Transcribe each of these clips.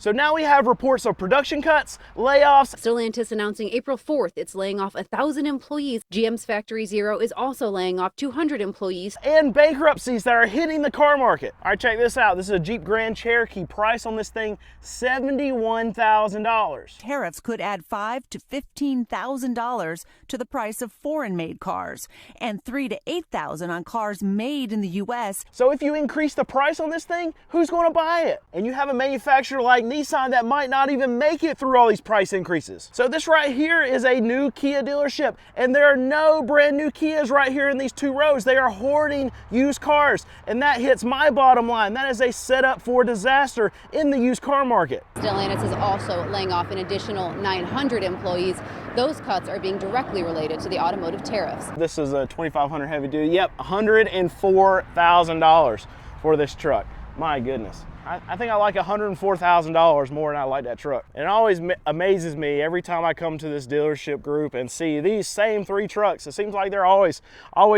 So now we have reports of production cuts, layoffs. Stellantis announcing April 4th it's laying off 1,000 employees. GM's Factory Zero is also laying off 200 employees. And bankruptcies that are hitting the car market. All right, check this out. This is a Jeep Grand Cherokee. Price on this thing, $71,000. Tariffs could add $5,000 to $15,000 to the price of foreign-made cars, and $3,000 to $8,000 on cars made in the U.S. So if you increase the price on this thing, who's going to buy it? And you have a manufacturer like Nissan that might not even make it through all these price increases. So this right here is a new Kia dealership, and there are no brand new Kias right here in these two rows. They are hoarding used cars, and that hits my bottom line. That is a setup for disaster in the used car market. Stellantis is also laying off an additional 900 employees. Those cuts are being directly related to the automotive tariffs. This is a 2500 heavy duty. Yep, $104,000 for this truck. My goodness. I think I like $104,000 more than I like that truck. And it always amazes me every time I come to this dealership group and see these same three trucks. It seems like they're always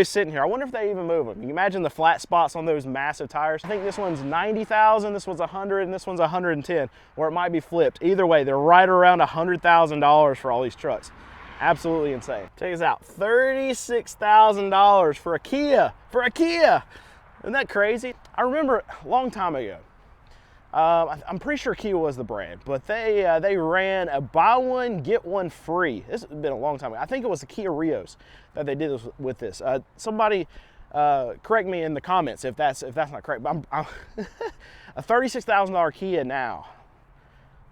sitting here. I wonder if they even move them. Can you imagine the flat spots on those massive tires? I think this one's 90,000, this one's 100, and this one's 110, or it might be flipped. Either way, they're right around $100,000 for all these trucks. Absolutely insane. Check this out, $36,000 for a Kia. Isn't that crazy? I remember a long time ago, I'm pretty sure Kia was the brand, but they ran a buy one, get one free. This has been a long time ago. I think it was the Kia Rios that they did with this. Somebody correct me in the comments if that's not correct, but I'm a $36,000 Kia now.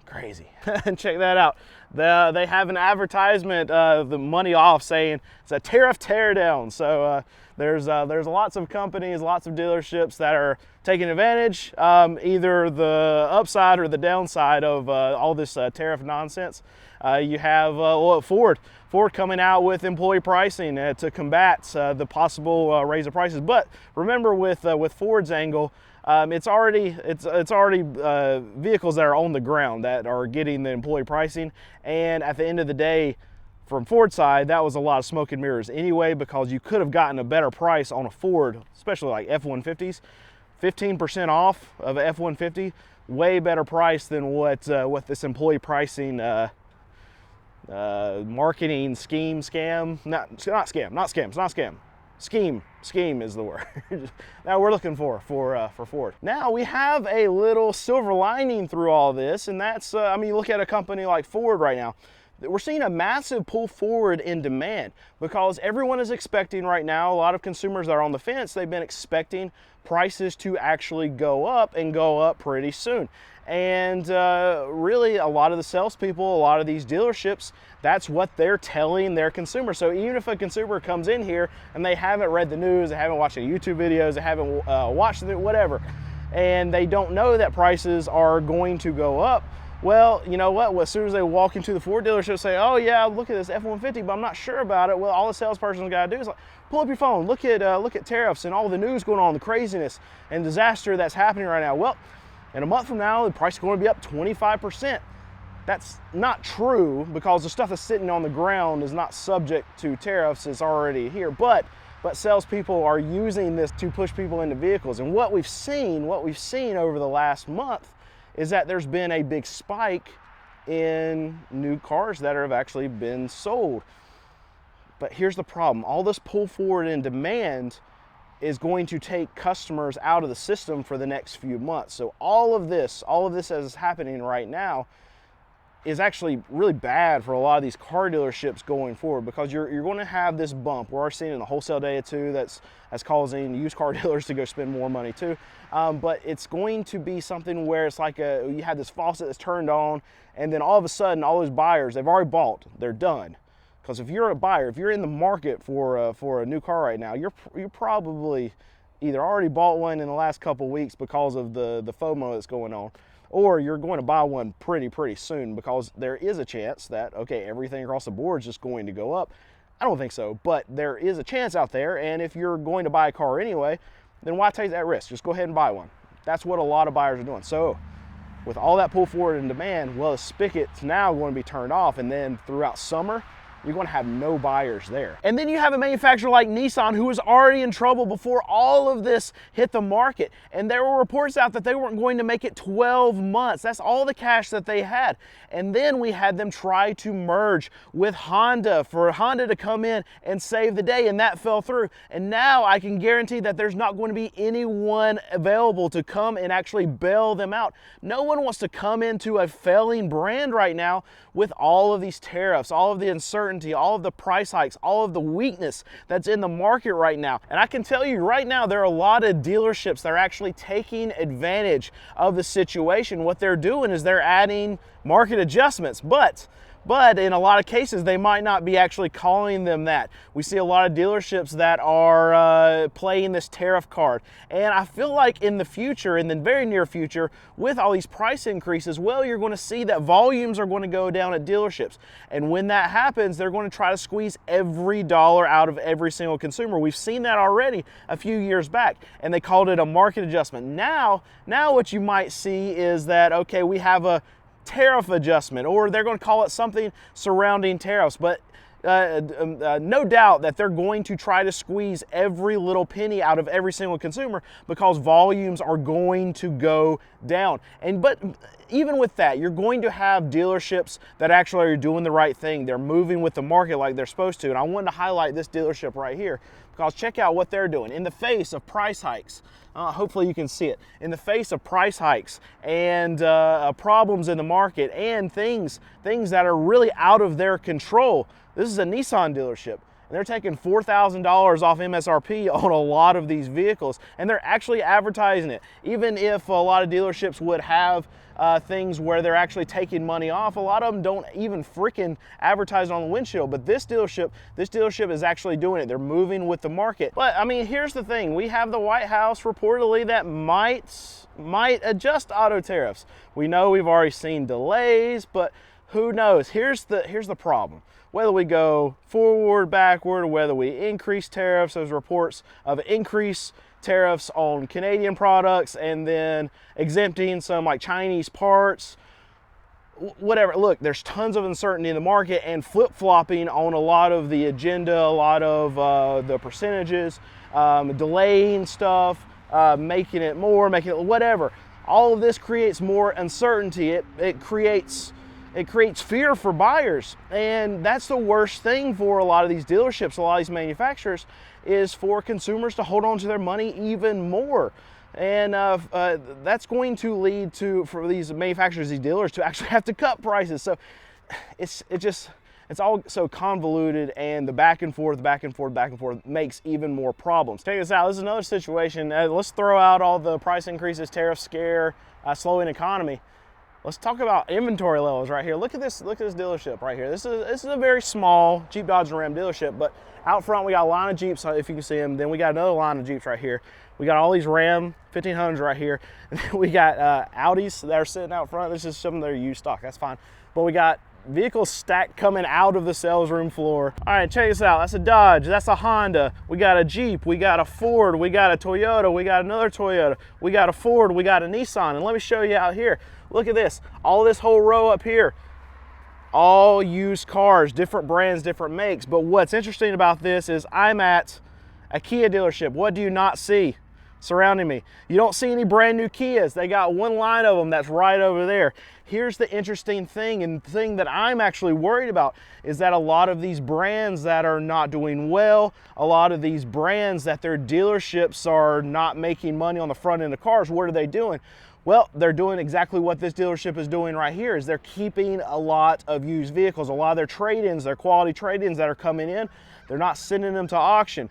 Crazy. And check that out. They have an advertisement, the money off, saying it's a tariff teardown. So there's lots of companies, lots of dealerships that are taking advantage, either the upside or the downside of all this tariff nonsense. You have Ford coming out with employee pricing to combat the possible raise of prices. But remember, with Ford's angle, it's already vehicles that are on the ground that are getting the employee pricing, and at the end of the day, from Ford's side, that was a lot of smoke and mirrors anyway, because you could have gotten a better price on a Ford, especially like F-150s, 15% off of a F-150, way better price than what this employee pricing marketing scheme is the word that we're looking for Ford. Now we have a little silver lining through all this, and that's I mean, you look at a company like Ford right now. We're seeing a massive pull forward in demand because everyone is expecting right now, a lot of consumers that are on the fence, they've been expecting prices to actually go up and go up pretty soon. And really, a lot of the salespeople, a lot of these dealerships, that's what they're telling their consumers. So even if a consumer comes in here and they haven't read the news, they haven't watched any YouTube videos, they haven't watched it, whatever, and they don't know that prices are going to go up, well, you know what? As soon as they walk into the Ford dealership and say, oh yeah, look at this F-150, but I'm not sure about it. Well, all the salesperson's got to do is like, pull up your phone, look at tariffs and all the news going on, the craziness and disaster that's happening right now. Well, in a month from now, the price is going to be up 25%. That's not true, because the stuff that's sitting on the ground is not subject to tariffs. It's already here. But salespeople are using this to push people into vehicles. And what we've seen over the last month is that there's been a big spike in new cars that have actually been sold. But here's the problem. All this pull forward in demand is going to take customers out of the system for the next few months. So all of this as is happening right now is actually really bad for a lot of these car dealerships going forward, because you're going to have this bump. We're already seeing in the wholesale data too that's causing used car dealers to go spend more money too. But it's going to be something where it's like you have this faucet that's turned on, and then all of a sudden all those buyers, they've already bought, they're done. Because if you're a buyer, if you're in the market for a new car right now, you're probably either already bought one in the last couple weeks because of the FOMO that's going on, or you're going to buy one pretty soon, because there is a chance that, okay, everything across the board is just going to go up. I don't think so, but there is a chance out there, and if you're going to buy a car anyway, then why take that risk? Just go ahead and buy one. That's what a lot of buyers are doing. So with all that pull forward in demand, well, the spigot's now going to be turned off, and then throughout summer, you're going to have no buyers there. And then you have a manufacturer like Nissan who was already in trouble before all of this hit the market. And there were reports out that they weren't going to make it 12 months. That's all the cash that they had. And then we had them try to merge with Honda for Honda to come in and save the day, and that fell through. And now I can guarantee that there's not going to be anyone available to come and actually bail them out. No one wants to come into a failing brand right now with all of these tariffs, all of the uncertainty, all of the price hikes, all of the weakness that's in the market right now. And I can tell you right now, there are a lot of dealerships that are actually taking advantage of the situation. What they're doing is they're adding market adjustments, but in a lot of cases, they might not be actually calling them that. We see a lot of dealerships that are playing this tariff card. And I feel like in the future, in the very near future, with all these price increases, well, you're going to see that volumes are going to go down at dealerships. And when that happens, they're going to try to squeeze every dollar out of every single consumer. We've seen that already a few years back, and they called it a market adjustment. Now what you might see is that, okay, we have a tariff adjustment, or they're going to call it something surrounding tariffs, but no doubt that they're going to try to squeeze every little penny out of every single consumer because volumes are going to go down. But even with that, you're going to have dealerships that actually are doing the right thing. They're moving with the market like they're supposed to. And I wanted to highlight this dealership right here because check out what they're doing in the face of price hikes. Hopefully you can see it. In the face of price hikes and problems in the market and things that are really out of their control. This is a Nissan dealership, and they're taking $4,000 off MSRP on a lot of these vehicles, and they're actually advertising it. Even if a lot of dealerships would have things where they're actually taking money off, a lot of them don't even freaking advertise on the windshield. But this dealership is actually doing it. They're moving with the market. But I mean, here's the thing: we have the White House reportedly that might adjust auto tariffs. We know we've already seen delays, but who knows? Here's the problem. Whether we go forward, backward, or whether we increase tariffs, there's reports of increased tariffs on Canadian products and then exempting some like Chinese parts, whatever. Look, there's tons of uncertainty in the market and flip-flopping on a lot of the agenda, a lot of the percentages, delaying stuff, making it more, making it whatever. All of this creates more uncertainty. It creates fear for buyers, and that's the worst thing for a lot of these dealerships, a lot of these manufacturers, is for consumers to hold on to their money even more. And that's going to lead to, for these manufacturers, these dealers, to actually have to cut prices. So it's all so convoluted, and the back and forth makes even more problems. Check this out. This is another situation. Let's throw out all the price increases, tariff scare, slowing economy. Let's talk about inventory levels right here. Look at this dealership right here. This is a very small Jeep, Dodge, and Ram dealership, but out front we got a line of Jeeps, if you can see them. Then we got another line of Jeeps right here. We got all these Ram 1500s right here. We got Audis that are sitting out front. This is some of their used stock, that's fine. But we got vehicles stacked coming out of the sales room floor. All right, check this out. That's a Dodge, that's a Honda. We got a Jeep, we got a Ford, we got a Toyota, we got another Toyota, we got a Ford, we got a Nissan. And let me show you out here. Look at this, all this whole row up here, all used cars, different brands, different makes. But what's interesting about this is I'm at a Kia dealership. What do you not see surrounding me? You don't see any brand new Kias. They got one line of them that's right over there. Here's the interesting thing, and the thing that I'm actually worried about is that a lot of these brands that are not doing well, a lot of these brands that their dealerships are not making money on the front end of cars, what are they doing? Well, they're doing exactly what this dealership is doing right here, is they're keeping a lot of used vehicles, a lot of their trade-ins, their quality trade-ins that are coming in, they're not sending them to auction.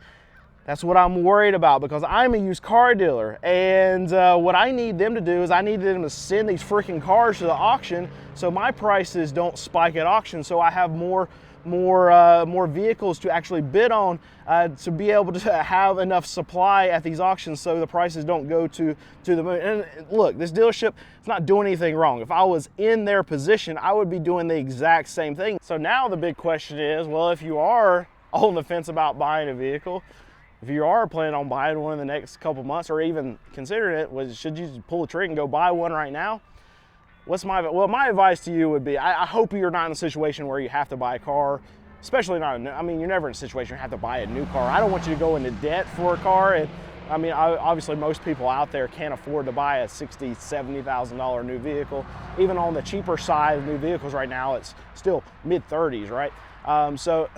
That's what I'm worried about, because I'm a used car dealer, and what I need them to do is I need them to send these freaking cars to the auction so my prices don't spike at auction, so I have more vehicles to actually bid on, to be able to have enough supply at these auctions so the prices don't go to the moon. And look, this dealership is not doing anything wrong. If I was in their position, I would be doing the exact same thing. So now the big question is, well, if you are on the fence about buying a vehicle, if you are planning on buying one in the next couple months, or even considering it, should you pull the trigger and go buy one right now? My advice to you would be, I hope you're not in a situation where you have to buy a car especially not, I mean, you're never in a situation you have to buy a new car. I don't want you to go into debt for a car. And I mean, obviously most people out there can't afford to buy a $60,000, $70,000 new vehicle. Even on the cheaper side of new vehicles right now, it's still mid-30s, right? So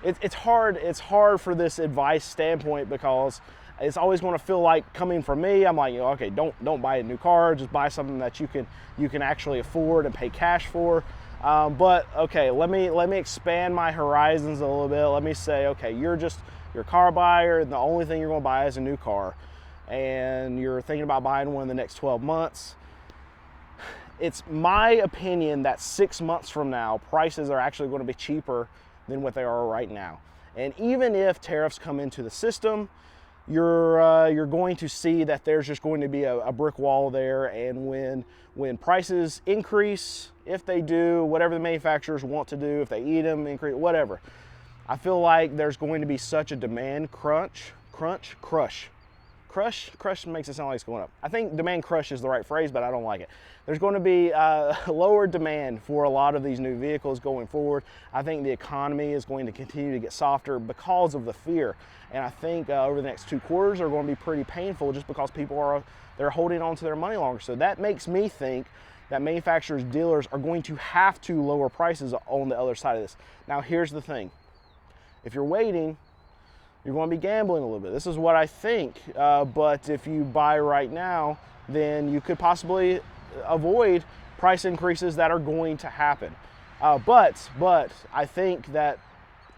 it's hard for this advice standpoint, because it's always going to feel like, coming from me, I'm like, okay, don't buy a new car, just buy something that you can actually afford and pay cash for. But okay, let me expand my horizons a little bit. Let me say, okay, you're a car buyer, and the only thing you're going to buy is a new car, and you're thinking about buying one in the next 12 months. It's my opinion that 6 months from now, prices are actually going to be cheaper than what they are right now. And even if tariffs come into the system, you're going to see that there's just going to be a brick wall there. And when prices increase, if they do, whatever the manufacturers want to do, if they eat them, increase, whatever, I feel like there's going to be such a demand crush makes it sound like it's going up. I think demand crush is the right phrase, but I don't like it. There's going to be lower demand for a lot of these new vehicles going forward. I think the economy is going to continue to get softer because of the fear. And I think over the next 2 quarters are going to be pretty painful, just because people they're holding on to their money longer. So that makes me think that manufacturers, dealers are going to have to lower prices on the other side of this. Now, here's the thing. If you're waiting, you're going to be gambling a little bit. This is what I think. But if you buy right now, then you could possibly avoid price increases that are going to happen. But I think that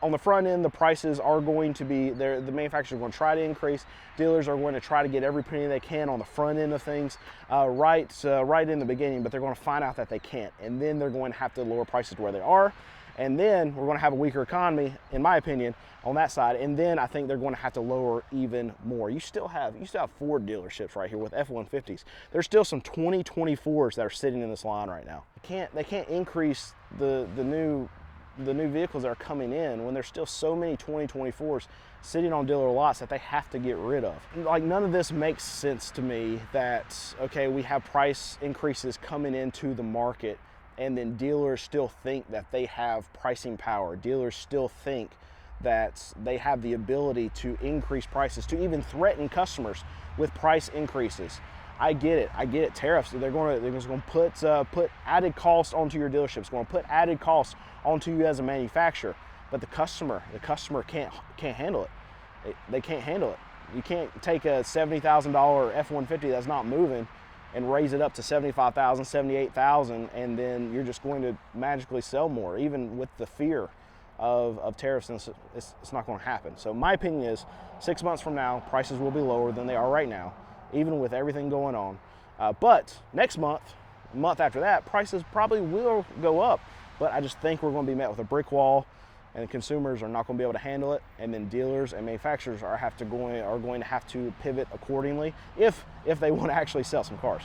on the front end, the prices are going to be there. The manufacturers are going to try to increase. Dealers are going to try to get every penny they can on the front end of things, right in the beginning. But they're going to find out that they can't, and then they're going to have to lower prices to where they are. And then we're going to have a weaker economy, in my opinion, on that side. And then I think they're going to have to lower even more. You still have Ford dealerships right here with F-150s. There's still some 2024s that are sitting in this line right now. They can't increase the new vehicles that are coming in when there's still so many 2024s sitting on dealer lots that they have to get rid of. Like, none of this makes sense to me, that, okay, we have price increases coming into the market, and then dealers still think that they have pricing power. Dealers still think that they have the ability to increase prices, to even threaten customers with price increases. I get it. Tariffs, they're just going to put added cost onto your dealerships, going to put added cost onto you as a manufacturer. But the customer can't handle it. They can't handle it. You can't take a $70,000 F-150 that's not moving and raise it up to $75,000, $78,000, and then you're just going to magically sell more. Even with the fear of tariffs, it's not going to happen. So my opinion is 6 months from now, prices will be lower than they are right now, even with everything going on. But next month, month after that, prices probably will go up. But I just think we're going to be met with a brick wall, and the consumers are not going to be able to handle it, and then dealers and manufacturers are going to have to pivot accordingly if they want to actually sell some cars.